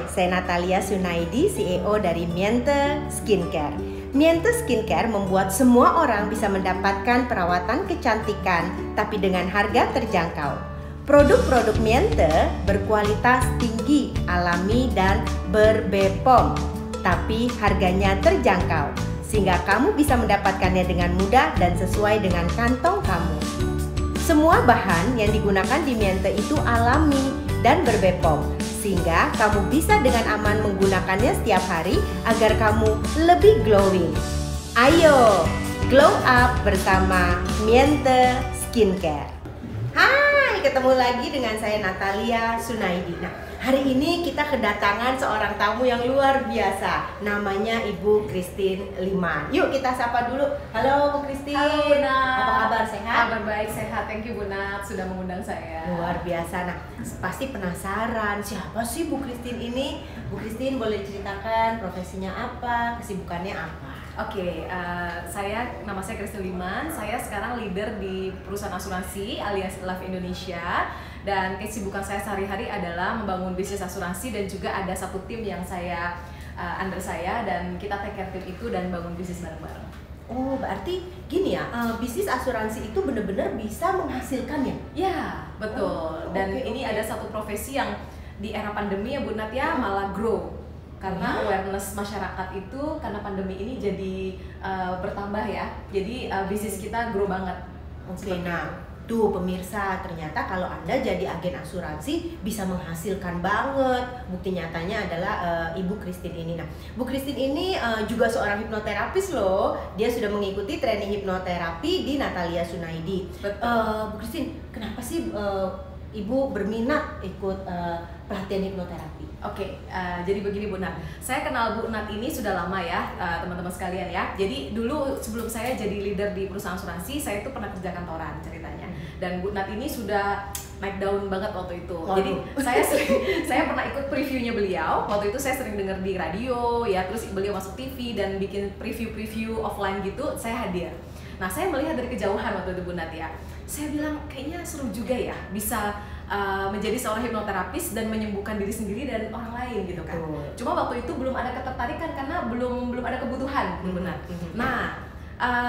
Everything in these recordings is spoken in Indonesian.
saya Natalia Sunaidi, CEO dari Miente Skincare. Miente Skincare membuat semua orang bisa mendapatkan perawatan kecantikan, tapi dengan harga terjangkau. Produk-produk Miente berkualitas tinggi, alami, dan ber-BPOM, tapi harganya terjangkau, sehingga kamu bisa mendapatkannya dengan mudah dan sesuai dengan kantong kamu. Semua bahan yang digunakan di Miente itu alami dan ber-BPOM, sehingga kamu bisa dengan aman menggunakannya setiap hari agar kamu lebih glowing. Ayo, glow up bersama Miente Skincare. Hai, ketemu lagi dengan saya Natalia Sunaidi. Nah, hari ini kita kedatangan seorang tamu yang luar biasa. Namanya Ibu Christine Liman. Yuk kita sapa dulu. Halo Bu Christine. Halo Bu Nat. Apa kabar, sehat? Kabar baik, sehat. Thank you Bu Nat sudah mengundang saya. Luar biasa. Nah, pasti penasaran siapa sih Bu Christine ini? Bu Christine boleh ceritakan profesinya apa, kesibukannya apa? Oke, nama saya Christine Liman. Saya sekarang leader di perusahaan asuransi alias Life Indonesia. Dan kesibukan saya sehari-hari adalah membangun bisnis asuransi dan juga ada satu tim yang saya under saya dan kita take care tim itu dan bangun bisnis bareng-bareng. Oh, berarti gini ya, bisnis asuransi itu benar-benar bisa menghasilkan ya? Ya, betul. Dan ini ada satu profesi yang di era pandemi ya Bu Nat ya malah grow. Karena awareness masyarakat itu karena pandemi ini jadi bertambah ya. Jadi bisnis kita grow banget. Oke, nah tuh pemirsa, ternyata kalau Anda jadi agen asuransi bisa menghasilkan banget. Bukti nyatanya adalah Ibu Christine ini. Nah, Bu Christine ini juga seorang hipnoterapis loh. Dia sudah mengikuti training hipnoterapi di Natalia Sunaidi. Bu Christine, kenapa sih Ibu berminat ikut pelatihan hipnoterapi? Oke, jadi begini Bu Nat, saya kenal Bu Nat ini sudah lama ya teman-teman sekalian ya. Jadi dulu sebelum saya jadi leader di perusahaan asuransi, saya itu pernah kerja kantoran ceritanya. Dan Bu Nat ini sudah naik daun banget waktu itu. Jadi saya pernah ikut previewnya beliau. Waktu itu saya sering dengar di radio ya, terus beliau masuk TV dan bikin preview offline gitu, saya hadir. Nah, saya melihat dari kejauhan waktu itu Bu Nat ya. Saya bilang kayaknya seru juga ya bisa menjadi seorang hipnoterapis dan menyembuhkan diri sendiri dan orang lain gitu kan. Cuma waktu itu belum ada ketertarikan karena belum ada kebutuhan, benar. Nah,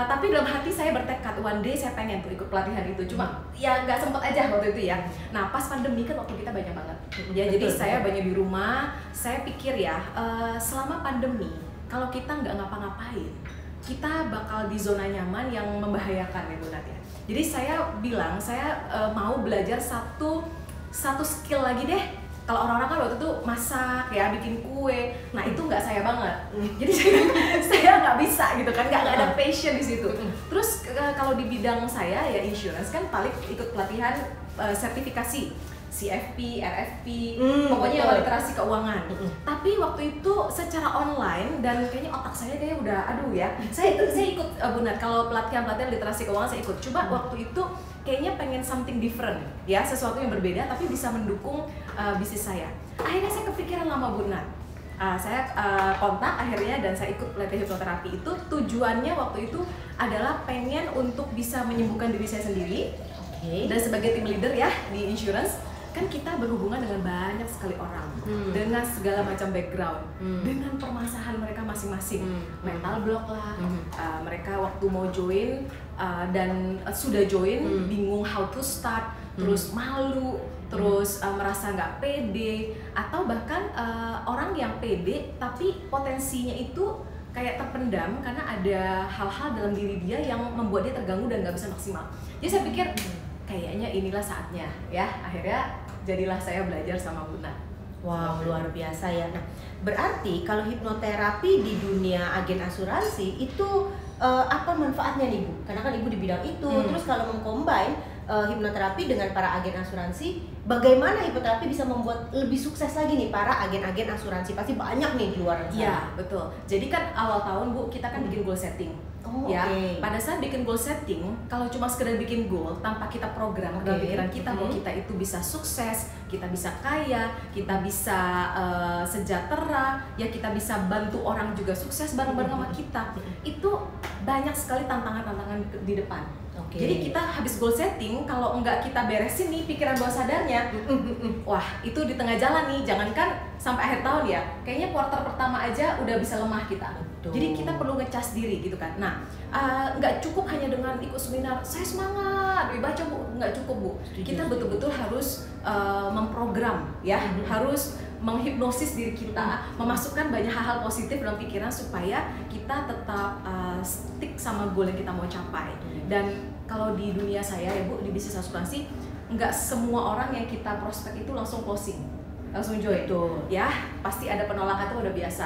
tapi dalam hati saya bertekad one day saya pengen tuh ikut pelatihan itu. Cuma ya nggak sempet aja waktu itu ya. Nah, pas pandemi kan waktu kita banyak banget. Ya jadi saya banyak di rumah. Saya pikir ya selama pandemi kalau kita nggak ngapa-ngapain, kita bakal di zona nyaman yang membahayakan ya Bu Nat ya. Jadi saya bilang saya mau belajar satu skill lagi deh. Kalau orang-orang kan waktu itu masak ya, bikin kue. Nah itu nggak saya banget. Jadi saya nggak bisa gitu kan, nggak ada passion di situ. Terus kalau di bidang saya ya insurance kan paling ikut pelatihan sertifikasi. CFP, RFP, pokoknya literasi keuangan. Tapi waktu itu secara online dan kayaknya otak saya kayak udah aduh ya. Saya ikut Bu Nat kalau pelatihan literasi keuangan saya ikut. Coba waktu itu kayaknya pengen something different ya, sesuatu yang berbeda tapi bisa mendukung bisnis saya. Akhirnya saya kepikiran lama Bu Nat. Saya kontak akhirnya dan saya ikut pelatihan hipnoterapi itu. Tujuannya waktu itu adalah pengen untuk bisa menyembuhkan diri saya sendiri. Dan sebagai tim leader ya di insurance kan kita berhubungan dengan banyak sekali orang dengan segala macam background, dengan permasalahan mereka masing-masing, mental block lah, mereka waktu mau join dan sudah join bingung how to start, terus malu, terus merasa nggak pede, atau bahkan orang yang pede tapi potensinya itu kayak terpendam karena ada hal-hal dalam diri dia yang membuat dia terganggu dan nggak bisa maksimal. Jadi saya pikir kayaknya inilah saatnya ya, akhirnya jadilah saya belajar sama Bu Nat. Wow, luar biasa ya. Nah, berarti kalau hipnoterapi di dunia agen asuransi itu apa manfaatnya nih Bu? Karena kan Ibu di bidang itu, terus kalau mengcombine hipnoterapi dengan para agen asuransi, bagaimana hipnoterapi bisa membuat lebih sukses lagi nih para agen-agen asuransi? Pasti banyak nih di luar sana. Iya, betul. Jadi kan awal tahun Bu, kita kan bikin goal setting. Ya, pada saat bikin goal setting, kalau cuma sekedar bikin goal tanpa kita program dalam pikiran kita bahwa kita itu bisa sukses, kita bisa kaya, kita bisa sejahtera, ya kita bisa bantu orang juga sukses bareng-bareng sama kita, itu banyak sekali tantangan-tantangan di depan. Jadi kita habis goal setting, kalau enggak kita beresin nih pikiran bawah sadarnya, wah itu di tengah jalan nih, jangankan sampai akhir tahun ya, kayaknya kuartal pertama aja udah bisa lemah kita. Betul. Jadi kita perlu ngecas diri gitu kan. Nah, nggak cukup hanya dengan ikut seminar, saya semangat, baca Bu, nggak cukup Bu. Kita betul-betul harus memprogram ya, harus menghipnosis diri kita, memasukkan banyak hal-hal positif dalam pikiran supaya kita tetap stick sama goal yang kita mau capai. Dan kalau di dunia saya ya Bu, di bisnis asuransi, nggak semua orang yang kita prospek itu langsung closing, langsung join. Ya, pasti ada penolakan, itu udah biasa.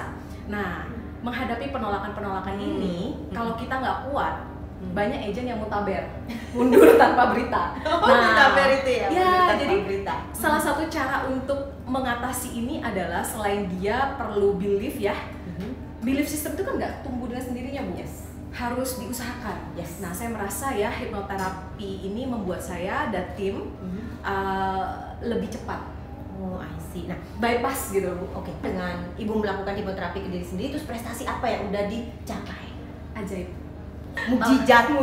Nah, menghadapi penolakan-penolakan ini, kalau kita nggak kuat, banyak agent yang mutaber, mundur tanpa berita. Mutaber itu ya? Ya, jadi berita. Salah satu cara untuk mengatasi ini adalah selain dia perlu belief ya, belief system itu kan nggak tumbuh dengan sendirinya Bu. Harus diusahakan. Nah, saya merasa ya hipnoterapi ini membuat saya dan tim lebih cepat. Oh, I see. Nah, bypass gitu Bu. Oke. Dengan Ibu melakukan hipnoterapi ke diri sendiri, terus prestasi apa yang udah dicapai? Ajaib. Mujizat.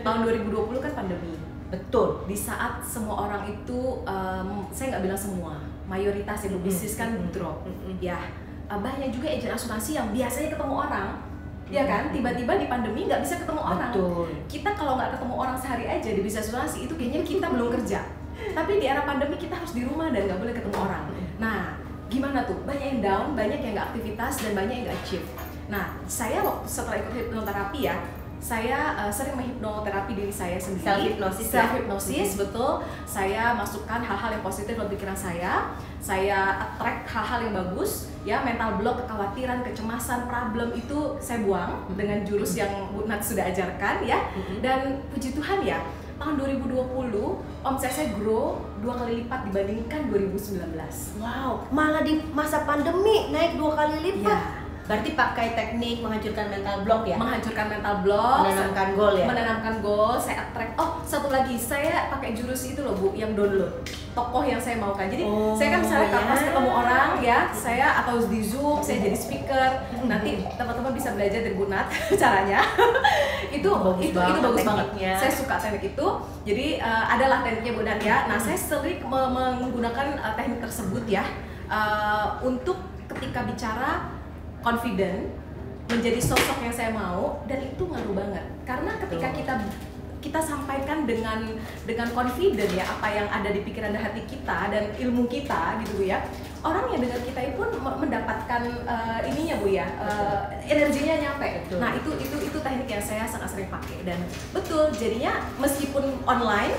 Tahun 2020 kan pandemi. Betul. Di saat semua orang itu, saya nggak bilang semua, mayoritas ibu bisnis kan drop. Ya, banyak juga agen asuransi yang biasanya ketemu orang, ya kan? Tiba-tiba di pandemi nggak bisa ketemu orang. Betul. Kita kalau nggak ketemu orang sehari aja di bisnis asuransi itu kayaknya kita belum kerja. Tapi di era pandemi kita harus di rumah dan nggak boleh ketemu orang. Nah, gimana tuh? Banyak yang down, banyak yang nggak aktivitas, dan banyak yang nggak achieve. Nah, saya setelah ikut hipnoterapi ya, saya sering menghipnoterapi diri saya sendiri. Self-hypnosis, betul. Saya masukkan hal-hal yang positif dalam pikiran saya attract hal-hal yang bagus, ya, mental block, kekhawatiran, kecemasan, problem itu saya buang dengan jurus yang Bu Nat sudah ajarkan ya. Dan puji Tuhan ya, tahun 2020 omset saya grow 2 kali lipat dibandingkan 2019. Wow, malah di masa pandemi naik 2 kali lipat. Ya. Berarti pakai teknik menghancurkan mental block ya? Menghancurkan mental block, menanamkan goal ya? Menanamkan goal, saya attract. Oh, satu lagi, saya pakai jurus itu loh Bu, yang download tokoh yang saya maukan. Jadi saya kan misalnya pas ketemu orang ya, saya atau di Zoom, saya jadi speaker. Nanti teman-teman bisa belajar dari Bu Nat caranya. itu bagus banget. Saya suka teknik itu. Jadi adalah tekniknya Bu Nat ya. Nah, saya sering menggunakan teknik tersebut ya untuk ketika bicara confident, menjadi sosok yang saya mau, dan itu ngaruh banget. Karena ketika kita sampaikan dengan confident ya apa yang ada di pikiran dan hati kita dan ilmu kita gitu Bu ya, orang yang dengar kita pun mendapatkan ininya Bu ya, energinya nyampe. Betul. Nah itu teknik yang saya sangat sering pakai, dan betul jadinya meskipun online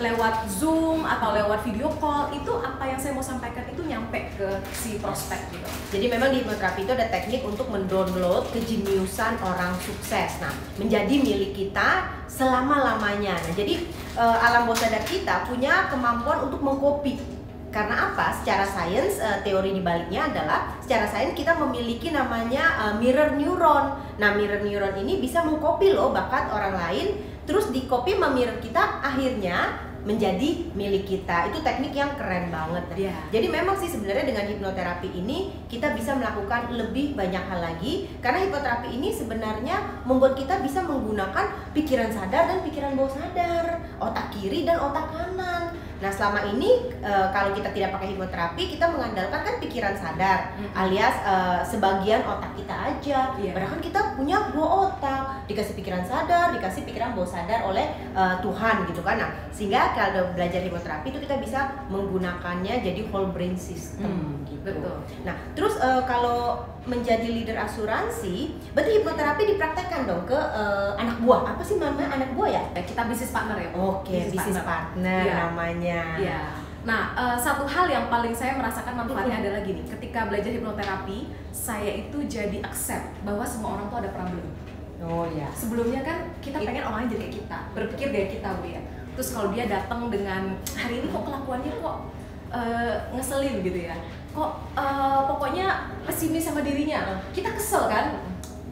lewat Zoom atau lewat video call, itu apa yang saya mau sampaikan itu nyampe ke si prospek gitu. Jadi memang di hipnoterapi itu ada teknik untuk mendownload kejeniusan orang sukses. Nah, menjadi milik kita selama-lamanya. Nah, jadi alam bawah sadar kita punya kemampuan untuk mengcopy. Karena apa? Secara sains, teori dibaliknya adalah secara sains kita memiliki namanya mirror neuron. Nah, mirror neuron ini bisa mengcopy loh bakat orang lain, terus di copy mirror kita, akhirnya menjadi milik kita. Itu teknik yang keren banget. Jadi memang sih sebenarnya dengan hipnoterapi ini kita bisa melakukan lebih banyak hal lagi, karena hipnoterapi ini sebenarnya membuat kita bisa menggunakan pikiran sadar dan pikiran bawah sadar, otak kiri dan otak kanan. Nah, selama ini kalau kita tidak pakai hipnoterapi, kita mengandalkan kan pikiran sadar, alias sebagian otak kita aja. Padahal kan kita punya 2 otak, dikasih pikiran sadar, dikasih pikiran bawah sadar oleh Tuhan gitu kan. Nah, sehingga kalau belajar hipnoterapi itu kita bisa menggunakannya jadi whole brain system gitu. Betul. Nah, terus kalau menjadi leader asuransi, berarti hipnoterapi dipraktekkan dong ke anak buah. Apa sih namanya anak buah ya? Kita bisnis partner ya. Oke, bisnis partner namanya. Iya. Nah, satu hal yang paling saya merasakan manfaatnya adalah gini. Ketika belajar hipnoterapi, saya itu jadi accept bahwa semua orang tuh ada problem. Oh ya. Sebelumnya kan kita pengen orang lain jadi kayak kita, berpikir kayak kita Bu ya. Terus kalau dia datang dengan hari ini kok kelakuannya kok ngeselin gitu ya, kok pokoknya pesimis sama dirinya, kita kesel kan,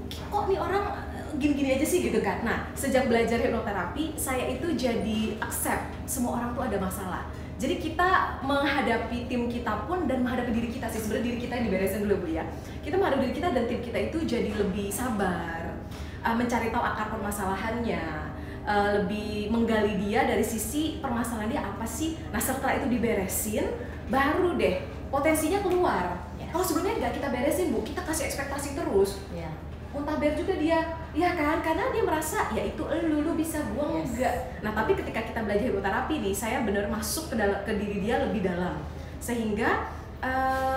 kok nih orang gini-gini aja sih gitu kan. Nah, sejak belajar hipnoterapi, saya itu jadi accept semua orang tuh ada masalah. Jadi kita menghadapi tim kita pun dan menghadapi diri kita sih, sebenarnya diri kita yang diberesin dulu Bu ya. Kita menghadapi diri kita dan tim kita itu jadi lebih sabar, mencari tahu akar permasalahannya, lebih menggali dia dari sisi permasalahan dia apa sih. Nah, setelah itu diberesin, baru deh potensinya keluar. Yes. Kalau sebelumnya nggak kita beresin Bu, kita kasih ekspektasi terus. Ya. Muntaber juga dia, ya kan? Karena dia merasa ya itu lu bisa buang enggak. Nah tapi ketika kita belajar hipnoterapi nih, saya benar masuk ke diri dia lebih dalam, sehingga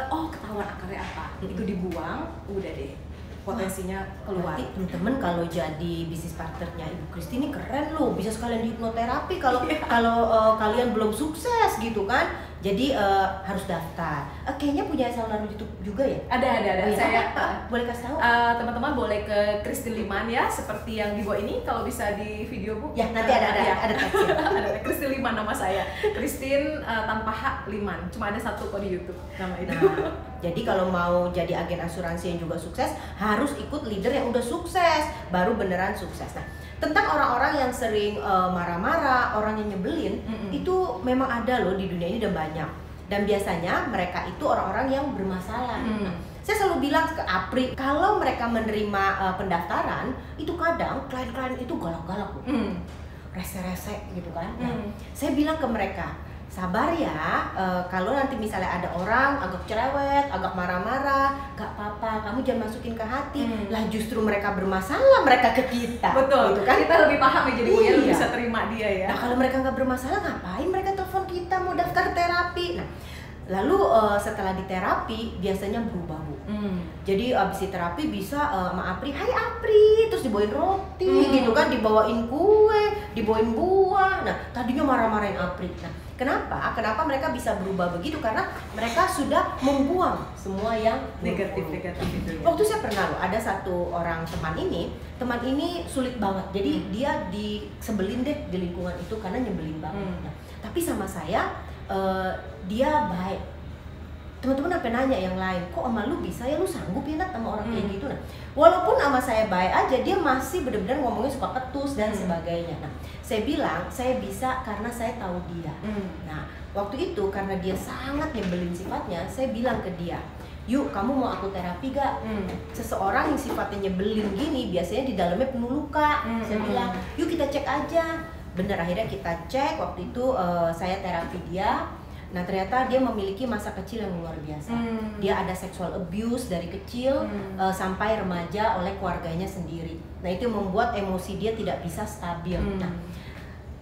oh ketahuan akarnya apa, itu dibuang, udah deh potensinya keluar. Berarti temen-temen kalau jadi bisnis partnernya Ibu Kristi ini keren loh, bisa sekalian dihipnoterapi kalau kalian belum sukses gitu kan. Jadi harus daftar. Kayaknya punya saluran YouTube juga ya? Ada. Oh, ya? Saya boleh kasih tahu? Teman-teman boleh ke Christine Liman ya, seperti yang di bawah ini. Kalau bisa di video Bu. Ya nanti ada teksnya. Ada Christine Liman nama saya. Christine tanpa H Liman. Cuma ada satu kok di YouTube nama itu. Nah, jadi kalau mau jadi agen asuransi yang juga sukses, harus ikut leader yang udah sukses, baru beneran sukses. Nah, tentang orang-orang yang sering marah-marah, orang yang nyebelin, itu memang ada loh di dunia ini dan banyak. Dan biasanya mereka itu orang-orang yang bermasalah. Saya selalu bilang ke Apri, kalau mereka menerima pendaftaran, itu kadang klien-klien itu galak-galak, rese-rese gitu kan. Nah, saya bilang ke mereka, sabar ya, kalau nanti misalnya ada orang agak cerewet, agak marah-marah, gak apa-apa, kamu jangan masukin ke hati. Lah justru mereka bermasalah, mereka ke kita. Betul, gitu kan? Kita lebih paham ya, jadi Bu ya, bisa terima dia ya. Nah kalau mereka nggak bermasalah, ngapain mereka telepon kita mau daftar terapi? Nah, lalu setelah di terapi biasanya berubah Bu. Jadi abis di terapi bisa sama Apri, hai Apri, terus dibawain roti gitu kan, dibawain kue, dibawain buah. Nah tadinya marah-marahin Apri. Nah kenapa mereka bisa berubah begitu? Karena mereka sudah membuang semua yang negatif itu. Waktu saya pernah loh, ada satu orang teman ini sulit banget. Jadi dia disebelin deh di lingkungan itu karena nyebelin banget. Nah, tapi sama saya dia baik. Teman-teman sampai nanya yang lain, kok sama lu bisa ya, lu sanggup ya Nat sama orang kayak gitu. Nah, walaupun sama saya baik aja, dia masih benar-benar ngomongnya suka ketus dan sebagainya. Nah, saya bilang saya bisa karena saya tahu dia. Nah, waktu itu karena dia sangat nyebelin sifatnya, saya bilang ke dia, yuk kamu mau aku terapi gak? Seseorang yang sifatnya nyebelin gini biasanya di dalamnya penuh luka. Saya bilang, yuk kita cek aja. Bener, akhirnya kita cek. Waktu itu saya terapi dia. Nah ternyata dia memiliki masa kecil yang luar biasa. Dia ada sexual abuse dari kecil sampai remaja oleh keluarganya sendiri. Nah itu membuat emosi dia tidak bisa stabil. Nah,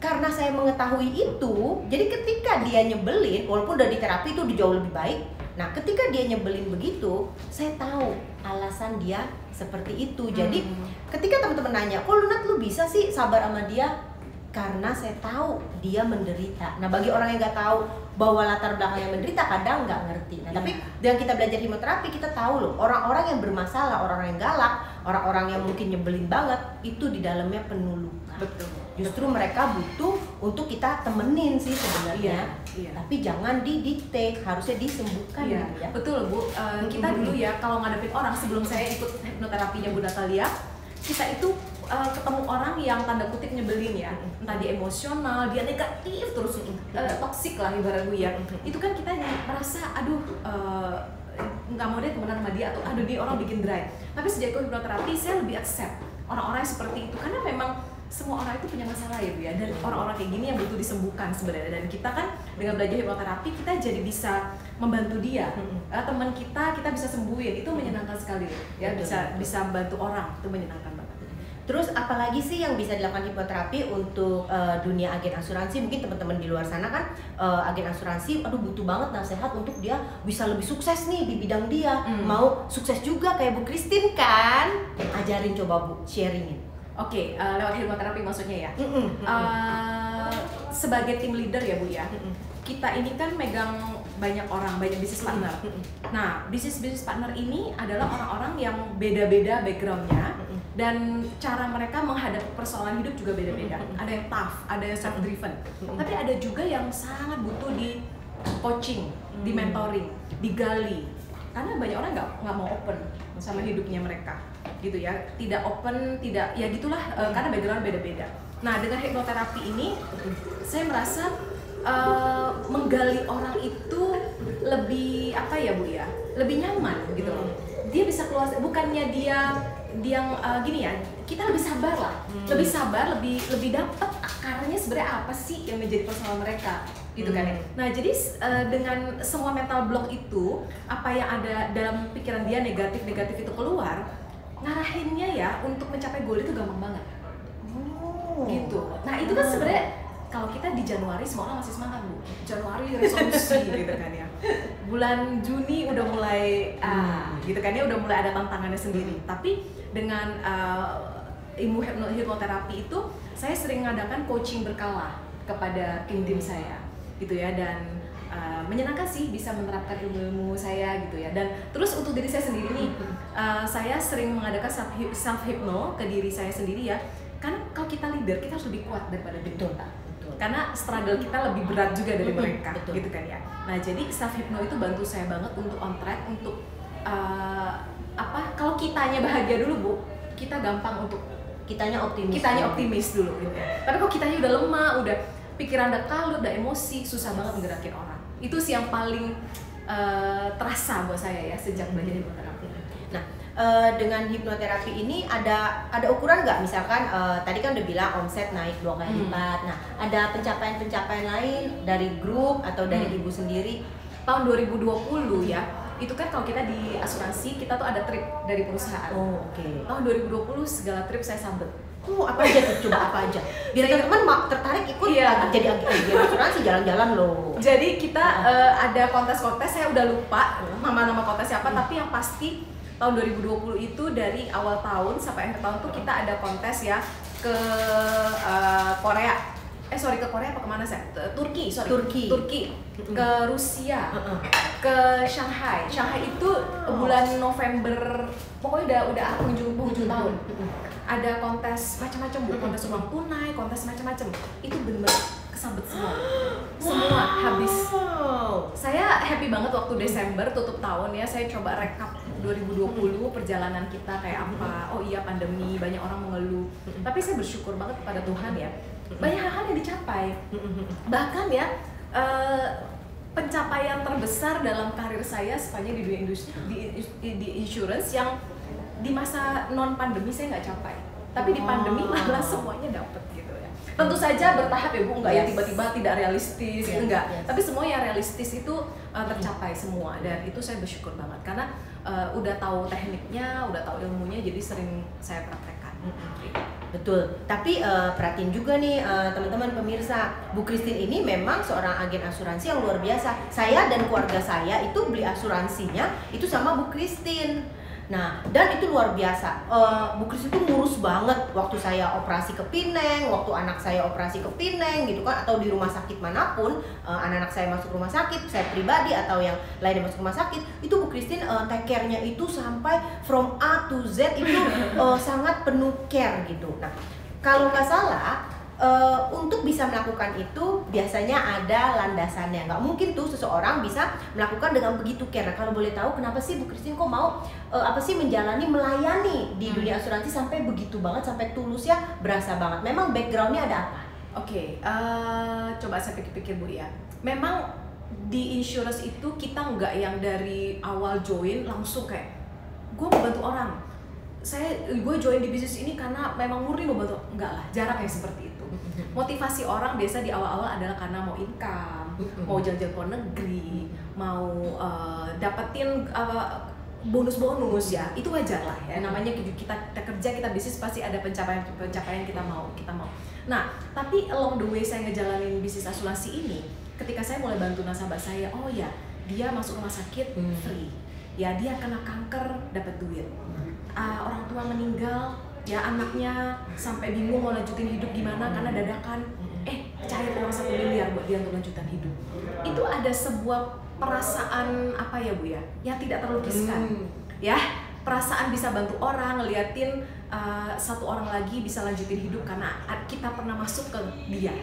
karena saya mengetahui itu, jadi ketika dia nyebelin, walaupun udah di terapi itu jauh lebih baik. Nah ketika dia nyebelin begitu, saya tahu alasan dia seperti itu. Jadi ketika teman-teman nanya, kok Nat lu bisa sih sabar sama dia? Karena saya tahu dia menderita. Nah bagi orang yang nggak tahu bahwa latar belakangnya menderita, kadang nggak ngerti. Nah tapi dengan kita belajar hipnoterapi, kita tahu loh orang-orang yang bermasalah, orang-orang yang galak, orang-orang yang mungkin nyebelin banget, itu di dalamnya penuh luka. Betul. Justru mereka butuh untuk kita temenin sih sebenarnya. Tapi jangan didikte, harusnya disembuhkan. Iya. Ya. Betul Bu. Kita dulu ya kalau ngadepin orang, sebelum saya ikut hipnoterapinya Bu Natalia, kita itu ketemu orang yang tanda kutip nyebelin ya, entah dia emosional, dia negatif terus, toksik lah ibarat gue ya. Itu kan kita merasa aduh nggak mau deh temenan sama dia, atau aduh dia orang bikin dry. Tapi sejak ikut hipnoterapi saya lebih accept orang-orang seperti itu, karena memang semua orang itu punya masalah ya Bu ya, dan orang-orang kayak gini yang butuh disembuhkan sebenarnya. Dan kita kan dengan belajar hipnoterapi kita jadi bisa membantu dia, teman kita bisa sembuhin, itu menyenangkan sekali ya. Bisa membantu orang, itu menyenangkan banget. Terus apalagi sih yang bisa dilakukan hipnoterapi untuk dunia agen asuransi? Mungkin teman-teman di luar sana kan agen asuransi, aduh butuh banget nasihat untuk dia bisa lebih sukses nih di bidang dia. Mau sukses juga kayak Bu Christine kan? Ajarin, coba Bu, sharingin. Oke, lewat hipnoterapi maksudnya ya. Sebagai tim leader ya Bu ya, kita ini kan megang banyak orang, banyak bisnis partner. Nah, bisnis partner ini adalah orang-orang yang beda-beda backgroundnya, dan cara mereka menghadapi persoalan hidup juga beda-beda. Ada yang tough, ada yang self driven, tapi ada juga yang sangat butuh di coaching, di mentoring, digali. Karena banyak orang nggak mau open sama hidupnya mereka, gitu ya. Tidak open, tidak, ya gitulah, karena background beda-beda. Nah, dengan hipnoterapi ini, saya merasa menggali orang itu lebih apa ya Bu ya, lebih nyaman gitu loh. Dia bisa keluar, bukannya dia yang gini ya, kita lebih sabar lah, lebih sabar, lebih dapat akarnya sebenarnya apa sih yang menjadi persoalan mereka gitu kan ya. Nah jadi dengan semua mental block itu, apa yang ada dalam pikiran dia negatif itu keluar, ngarahinnya ya untuk mencapai goal itu gampang banget. Gitu. Nah itu kan sebenarnya kalau kita di Januari semua orang masih semangat Bu. Januari resolusi gitu kan ya. Bulan Juni udah mulai gitu kan ya, udah mulai ada tantangannya sendiri. Tapi dengan ilmu hipnoterapi itu saya sering mengadakan coaching berkala kepada tim saya gitu ya, dan menyenangkan sih bisa menerapkan ilmu saya gitu ya. Dan terus untuk diri saya sendiri nih, saya sering mengadakan self hypno ke diri saya sendiri ya. Karena kalau kita leader, kita harus lebih kuat daripada tim kita. Karena struggle kita lebih berat juga dari mereka, gitu kan ya. Nah jadi self hypno itu bantu saya banget untuk on track, untuk kalau kitanya bahagia dulu Bu, kita gampang untuk kitanya optimis dulu gitu ya. Tapi kalau kitanya udah lemah, udah pikiran udah kalut, udah emosi, susah banget menggerakin orang. Itu sih yang paling terasa buat saya ya sejak belajar hipnoterapi. Nah, dengan hipnoterapi ini ada ukuran nggak? Misalkan tadi kan udah bilang omset naik 2 kali lipat. Nah, ada pencapaian lain dari grup atau dari ibu sendiri? Tahun 2020 ya, itu kan kalau kita di asuransi kita tuh ada trip dari perusahaan. Tahun 2020 segala trip saya sambet. Apa aja tuh? Coba apa aja? Biar teman-teman tertarik ikut jadi agen asuransi jalan-jalan loh. Jadi kita ada kontes-kontes, saya udah lupa nama kontesnya apa, tapi yang pasti tahun 2020 itu dari awal tahun sampai akhir tahun tuh kita ada kontes ya ke Korea. Ke Korea apa kemana saya? Turki, ke Rusia, ke Shanghai. Shanghai itu bulan November, pokoknya udah penghujung tahun. Ada kontes macam-macam Bu, kontes uang tunai, kontes macam-macam. Itu benar-benar kesambet semua habis. Saya happy banget waktu Desember tutup tahun ya, saya coba rekap 2020 perjalanan kita kayak apa. Oh iya, pandemi, banyak orang mengeluh. Tapi saya bersyukur banget kepada Tuhan ya. Banyak hal-hal yang dicapai. Bahkan ya pencapaian terbesar dalam karir saya sepanjang di dunia industri di insurance yang di masa non pandemi saya nggak capai, tapi di pandemi malah semuanya dapet gitu ya. Tentu saja bertahap ya Bu, nggak yang tiba-tiba tidak realistis, enggak. Tapi semua yang realistis itu tercapai semua, dan itu saya bersyukur banget karena udah tahu tekniknya, udah tahu ilmunya, jadi sering saya praktekkan. Betul, tapi perhatiin juga nih teman-teman pemirsa, Bu Christine ini memang seorang agen asuransi yang luar biasa. Saya dan keluarga saya itu beli asuransinya itu sama Bu Christine. Nah, dan itu luar biasa. Bu Christine itu ngurus banget waktu saya operasi ke Pineng, waktu anak saya operasi ke Pineng gitu kan, atau di rumah sakit manapun, anak-anak saya masuk rumah sakit, saya pribadi atau yang lain yang masuk rumah sakit, itu Bu Christine take care-nya itu sampai from A to Z itu sangat penuh care gitu. Nah, kalau nggak salah untuk bisa melakukan itu biasanya ada landasannya. Nggak mungkin tuh seseorang bisa melakukan dengan begitu care. Nah, kalau boleh tahu kenapa sih Bu Christine kok mau melayani di dunia asuransi sampai begitu banget, sampai tulus ya, berasa banget. Memang backgroundnya ada apa? Coba saya pikir-pikir Bu ya. Memang di insurance itu kita nggak yang dari awal join langsung kayak gue mau bantu orang. Gue join di bisnis ini karena memang murni mau bantu. Enggak lah, jarang yang seperti itu. Motivasi orang biasa di awal-awal adalah karena mau income, mau jalan-jalan ke luar negeri, mau dapetin bonus-bonus ya. Itu wajar lah ya. Namanya kita kerja, kita bisnis pasti ada pencapaian kita mau. Nah, tapi along the way saya ngejalanin bisnis asuransi ini, ketika saya mulai bantu nasabah saya, oh ya, dia masuk rumah sakit free. Ya, dia kena kanker dapat duit. Orang tua meninggal, ya anaknya sampai bingung mau lanjutin hidup gimana karena dadakan cair uang 1 miliar buat dia untuk lanjutan hidup. Itu ada sebuah perasaan apa ya Bu ya, yang tidak terlukiskan. Ya, perasaan bisa bantu orang, ngeliatin satu orang lagi bisa lanjutin hidup karena kita pernah masuk ke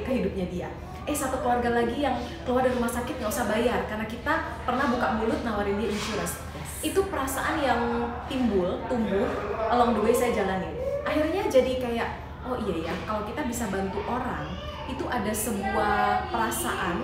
hidupnya dia. Satu keluarga lagi yang keluar dari rumah sakit nggak usah bayar karena kita pernah buka mulut nawarin dia insurance. Itu perasaan yang tumbuh along the way saya jalanin. Akhirnya jadi kayak, oh iya ya, kalau kita bisa bantu orang, itu ada sebuah perasaan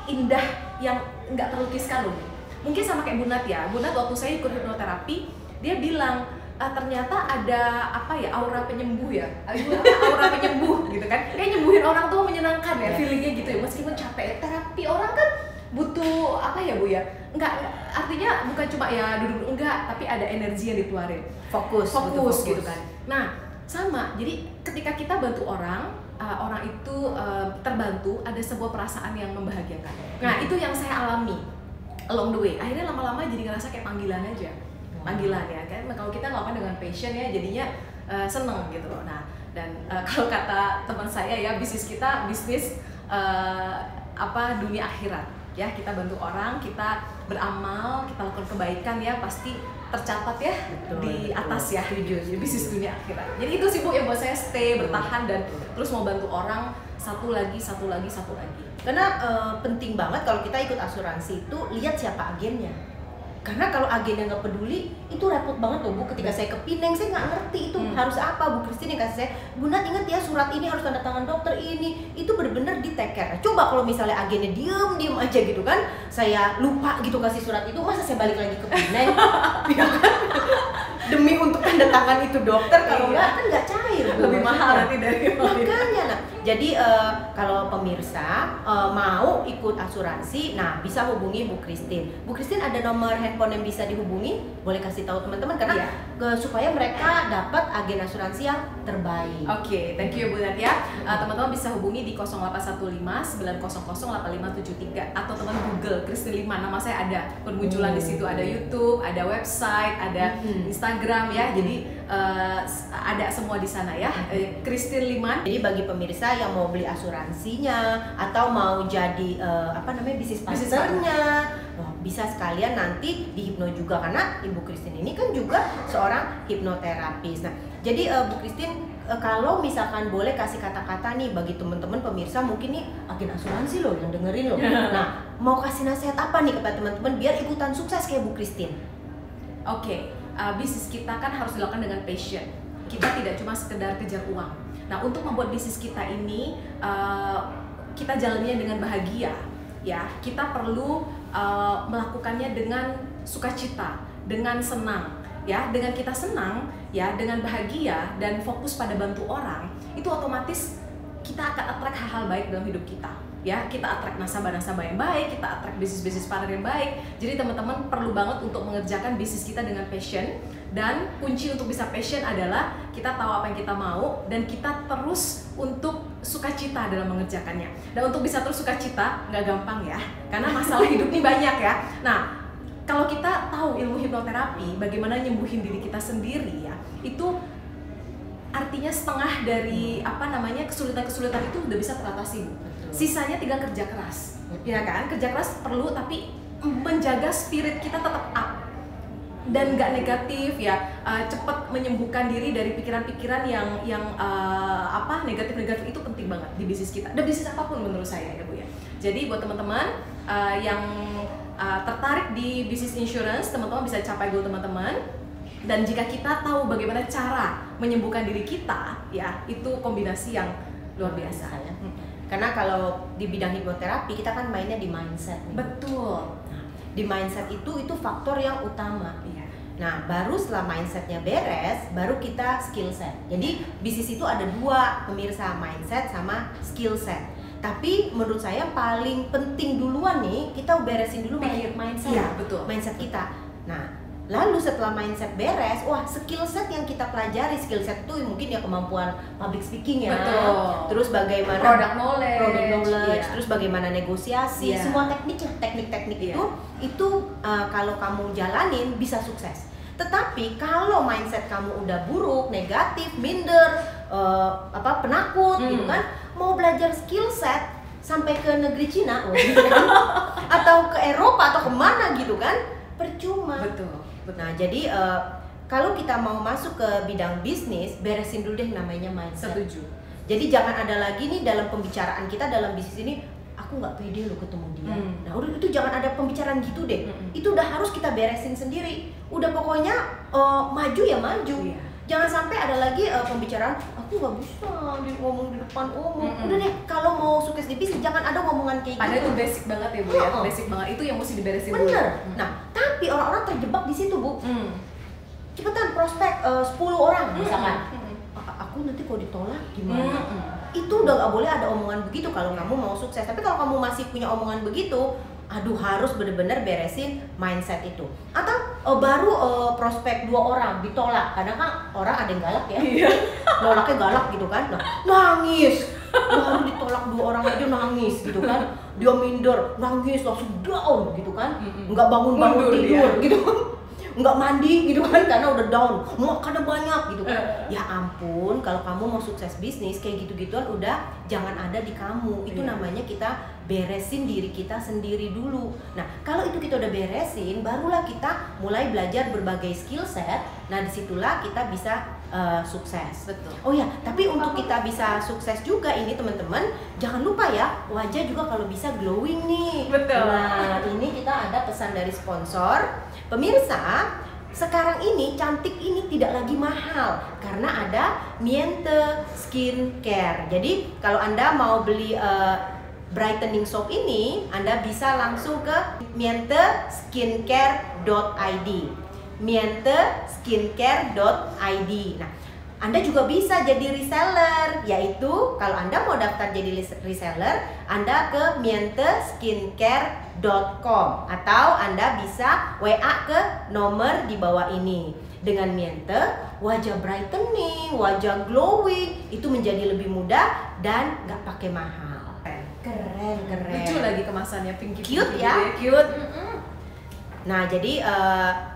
indah yang nggak terlukiskan loh. Mungkin sama kayak Bu Nat ya. Bu Nat waktu saya ikut hipnoterapi, dia bilang, ternyata ada apa ya, aura penyembuh ya, aura penyembuh gitu kan, kayak nyembuhin orang tuh menyenangkan ya, feelingnya gitu ya, meskipun capek. Terapi orang kan butuh apa ya Bu ya, enggak artinya bukan cuma ya duduk, enggak, tapi ada energi yang dikeluarin, fokus gitu kan. Nah sama, jadi ketika kita bantu orang, orang itu terbantu, ada sebuah perasaan yang membahagiakan. Nah itu yang saya alami along the way, akhirnya lama-lama jadi ngerasa kayak panggilan aja, panggilan ya kan. Kalau kita ngelakuin dengan passion ya, jadinya seneng gitu loh. Nah dan kalau kata teman saya ya, bisnis kita bisnis dunia akhirat ya, kita bantu orang, kita beramal, kita lakukan kebaikan ya, pasti tercatat ya. Betul, di atas ya, jadi bisnis dunia akhirat. Jadi itu sih Bu yang buat saya stay, bertahan, dan terus mau bantu orang satu lagi. Karena penting banget kalau kita ikut asuransi itu lihat siapa agennya. Karena kalau agennya nggak peduli, itu repot banget loh Bu. Ketika saya ke Pineng, saya nggak ngerti itu harus apa. Bu Christine yang kasih saya, Bu Nat ingat ya, surat ini harus tanda tangan dokter ini. Itu benar-benar di take care. Coba kalau misalnya agennya diem aja gitu kan, saya lupa gitu kasih surat itu, masa saya balik lagi ke Pineng? Ya kan? Demi untuk tanda tangan itu dokter, kalau nggak kan nggak cair. Lebih mahal nanti dari makanya. Nah, jadi kalau pemirsa mau ikut asuransi, nah bisa hubungi Bu Christine. Bu Christine ada nomor handphone yang bisa dihubungi, boleh kasih tahu teman-teman karena supaya mereka dapat agen asuransi yang terbaik. Oke, thank you Bu Nat ya. Teman-teman bisa hubungi di 0815 900 8573 atau teman Google Christine Liman, nama saya ada bermunculan di situ, ada YouTube, ada website, ada Instagram ya. Jadi ada semua di sana ya. Christine Liman. Jadi bagi pemirsa yang mau beli asuransinya atau mau jadi bisnis partnernya, bisa sekalian nanti dihipno juga, karena Ibu Christine ini kan juga seorang hipnoterapis. Nah, jadi Bu Christine kalau misalkan boleh kasih kata-kata nih bagi teman-teman pemirsa, mungkin nih agen asuransi loh yang dengerin loh. Nah, mau kasih nasihat apa nih kepada teman-teman biar ikutan sukses kayak Bu Christine? Oke, bisnis kita kan harus dilakukan dengan passion. Kita tidak cuma sekedar kejar uang. Nah, untuk membuat bisnis kita ini kita jalannya dengan bahagia, ya. Kita perlu melakukannya dengan sukacita, dengan senang, ya. Dengan kita senang, ya, dengan bahagia dan fokus pada bantu orang, itu otomatis kita akan attract hal-hal baik dalam hidup kita. Ya, kita attract nasabah-nasabah yang baik, kita attract bisnis-bisnis partner yang baik. Jadi teman-teman perlu banget untuk mengerjakan bisnis kita dengan passion, dan kunci untuk bisa passion adalah kita tahu apa yang kita mau dan kita terus untuk sukacita dalam mengerjakannya. Dan untuk bisa terus sukacita nggak gampang ya, karena masalah hidup ini banyak ya. Nah, kalau kita tahu ilmu hipnoterapi, bagaimana nyembuhin diri kita sendiri ya, itu artinya setengah dari kesulitan-kesulitan itu udah bisa teratasi. Sisanya tinggal kerja keras, ya kan? Kerja keras perlu, tapi menjaga spirit kita tetap up dan nggak negatif ya. Cepat menyembuhkan diri dari pikiran-pikiran yang negatif-negatif itu penting banget di bisnis kita. Dan bisnis apapun menurut saya ya Bu ya. Jadi buat teman-teman yang tertarik di bisnis insurance, teman-teman bisa capai goal teman-teman. Dan jika kita tahu bagaimana cara menyembuhkan diri kita, ya itu kombinasi yang luar biasa ya. Karena kalau di bidang hipnoterapi kita kan mainnya di mindset nih. Betul. Nah, di mindset itu faktor yang utama. Iya. Nah, baru setelah mindsetnya beres, baru kita skill set. Jadi bisnis itu ada dua pemirsa, mindset sama skill set. Tapi menurut saya paling penting duluan nih, kita beresin dulu mindset. Iya, betul. Mindset kita. Nah, lalu setelah mindset beres, wah skill set yang kita pelajari, skill set itu mungkin ya kemampuan public speaking ya. Betul. Terus bagaimana product knowledge, iya. Terus bagaimana negosiasi, semua teknik-teknik itu kalau kamu jalanin bisa sukses. Tetapi kalau mindset kamu udah buruk, negatif, minder, penakut gitu kan, mau belajar skill set sampai ke negeri Cina gitu kan, atau ke Eropa atau kemana gitu kan, percuma. Betul. Nah, jadi kalau kita mau masuk ke bidang bisnis, beresin dulu deh namanya mindset. Setuju. Jadi jangan ada lagi nih dalam pembicaraan kita dalam bisnis ini, aku nggak pede loh ketemu dia. Nah, udah itu jangan ada pembicaraan gitu deh. Itu udah harus kita beresin sendiri. Udah pokoknya maju ya maju. Iya. Jangan sampai ada lagi pembicaraan, aku nggak bisa ngomong di depan umum. Udah deh, kalau mau sukses di bisnis jangan ada ngomongan kayak gitu. Padahal itu basic banget ya Bu ya, basic banget, itu yang mesti diberesin dulu. Bener. Nah, tapi orang-orang terjebak di situ Bu. cepetan prospek 10 orang misalkan. Aku nanti kalau ditolak gimana? Itu udah nggak boleh ada omongan begitu kalau kamu mau sukses. Tapi kalau kamu masih punya omongan begitu, aduh harus bener-bener beresin mindset itu. Atau baru prospek 2 orang ditolak, kadang kan orang ada yang galak ya, nolaknya galak gitu kan, nah, nangis. Baru ditolak 2 orang aja nangis gitu kan, dia minder, nangis langsung down gitu kan, nggak bangun-bangun tidur gitu kan, nggak mandi gitu kan karena udah down, makannya banyak gitu kan. Ya ampun, kalau kamu mau sukses bisnis kayak gitu-gituan udah jangan ada di kamu. Itu namanya kita beresin diri kita sendiri dulu. Nah, kalau itu kita udah beresin, barulah kita mulai belajar berbagai skill set. Nah, disitulah kita bisa sukses. Betul. Oh ya, tapi untuk kita bisa sukses juga ini teman-teman, jangan lupa ya, wajah juga kalau bisa glowing nih. Betul. Nah, ini kita ada pesan dari sponsor. Pemirsa, sekarang ini cantik ini tidak lagi mahal karena ada Miente Skincare. Jadi kalau Anda mau beli brightening soap ini, Anda bisa langsung ke mienteskincare.id. mienteskincare.id. Nah, Anda juga bisa jadi reseller, yaitu kalau Anda mau daftar jadi reseller, Anda ke mienteskincare.com atau Anda bisa WA ke nomor di bawah ini. Dengan Miente, wajah brightening, wajah glowing itu menjadi lebih mudah dan nggak pakai mahal. Keren. Lucu lagi kemasannya, pinky Cute ya? Cute. Nah, jadi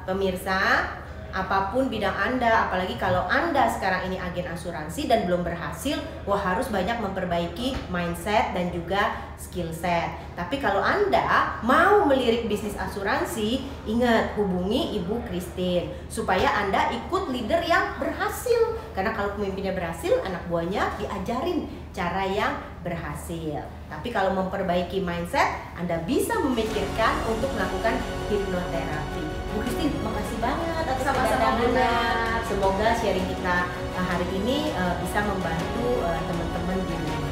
pemirsa, apapun bidang Anda, apalagi kalau Anda sekarang ini agen asuransi dan belum berhasil, wah harus banyak memperbaiki mindset dan juga skill set. Tapi kalau Anda mau melirik bisnis asuransi, ingat hubungi Ibu Christine supaya Anda ikut leader yang berhasil. Karena kalau pemimpinnya berhasil, anak buahnya diajarin cara yang berhasil. Tapi kalau memperbaiki mindset, Anda bisa memikirkan untuk melakukan hipnoterapi. Bu Christine, makasih banget atas kedatangannya. Semoga sharing kita hari ini bisa membantu teman-teman di rumah.